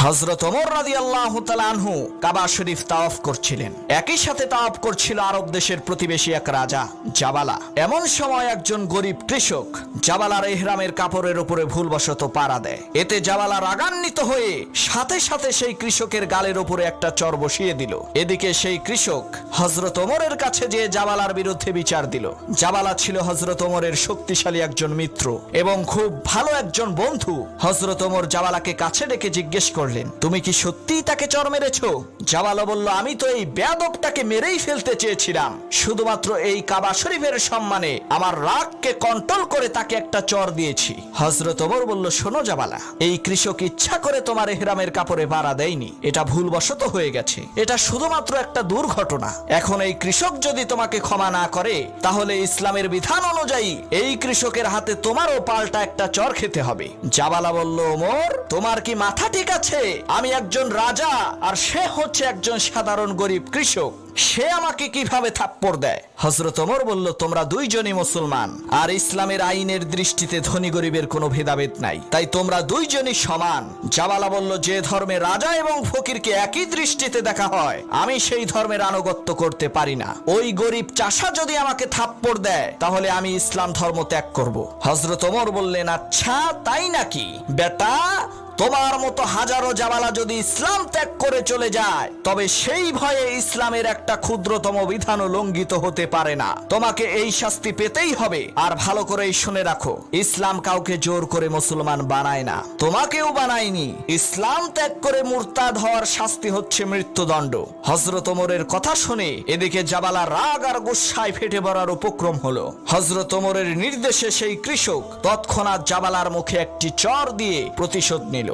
হযরত ওমর রাদিয়াল্লাহু তাআলা আনহু কাবা শরীফ তাওয়াফ করছিলেন। একই সাথে তাওয়াফ করছিল আরব দেশের প্রতিবেশী এক রাজা জাবালা। এমন সময় একজন গরিব কৃষক জাবালার ইহরামের কাপড়ের উপরে ভুলবশত পাড়া দেয়। এতে জাবালা রাগান্বিত হয়ে সাথে সাথে সেই কৃষকের গালের উপরে একটা চর বসিয়ে দিল। এদিকে সেই কৃষক হযরত ওমরের কাছে যেয়ে জাবালার বিরুদ্ধে বিচার দিল। জাবালা ছিল হযরত ওমরের শক্তিশালী একজন মিত্র এবং খুব ভালো একজন বন্ধু। হযরত ওমর জাবালাকে কাছে ডেকে জিজ্ঞেস করলেন, তুমি কি সত্যিই তাকে চর মেরেছো? জাবালা বলল, আমি তো এই বেয়াদবটাকে মেরেই ফেলতে চেয়েছিলাম। শুধুমাত্র এই কাবা শরীফের সম্মানে আমার রাগকে কন্ট্রোল করে তাকে একটা চর দিয়েছি। হযরত ওমর বলল, শোনো জাবালা, এই কৃষক ইচ্ছা করে তোমার ইহরামের কাপড়ে পাড়া দেয়নি, এটা ভুলবশত হয়ে গেছে। এটা শুধুমাত্র একটা দুর্ঘটনা। এখন এই কৃষক যদি তোমাকে ক্ষমা না করে তাহলে ইসলামের বিধান অনুযায়ী এই কৃষকের হাতে তোমারও পাল্টা একটা চর খেতে হবে। জাবালা বলল, ওমর, তোমার কি মাথা ঠিক আছে? আমি একজন রাজা আর সে হচ্ছে একজন সাধারণ গরিব কৃষক, সে আমাকে কিভাবে থাপ্পড় দেয়? হযরত ওমর বলল, তোমরা দুইজনই মুসলমান আর ইসলামের আইনের দৃষ্টিতে ধনী গরিবের কোনো ভেদাভেদ নাই, তাই তোমরা দুইজনই সমান। জাবালা বলল, যে ধর্মে রাজা এবং ফকিরকে একই দৃষ্টিতে দেখা হয় আমি সেই ধর্মের আনুগত্য করতে পারি না। ওই গরিব চাষা যদি আমাকে থাপ্পড় দেয় তাহলে আমি ইসলাম ধর্ম ত্যাগ করব। হযরত ওমর বললেন, আচ্ছা তাই নাকি বেটা, তোমার মতো হাজারো জাবালা যদি ইসলাম ত্যাগ করে চলে যায় তবে সেই ভয়ে ইসলামের একটা ক্ষুদ্রতম বিধানও লঙ্ঘিত হতে পারে না। তোমাকে এই শাস্তি পেতেই হবে। আর ভালো করেই শুনে রাখো, ইসলাম কাউকে জোর করে মুসলমান বানায় না, তোমাকেও বানায়নি। ইসলাম ত্যাগ করে মুরতাদ হওয়ার শাস্তি হচ্ছে মৃত্যুদণ্ড। হযরত ওমরের কথা শুনে এদিকে জাবালা রাগ আর গুসায় ফেটে পড়ার উপক্রম হলো। হযরত ওমরের নির্দেশে সেই কৃষক তৎক্ষণাৎ জাবালার মুখে একটি চর দিয়ে প্রতিশোধ নিল।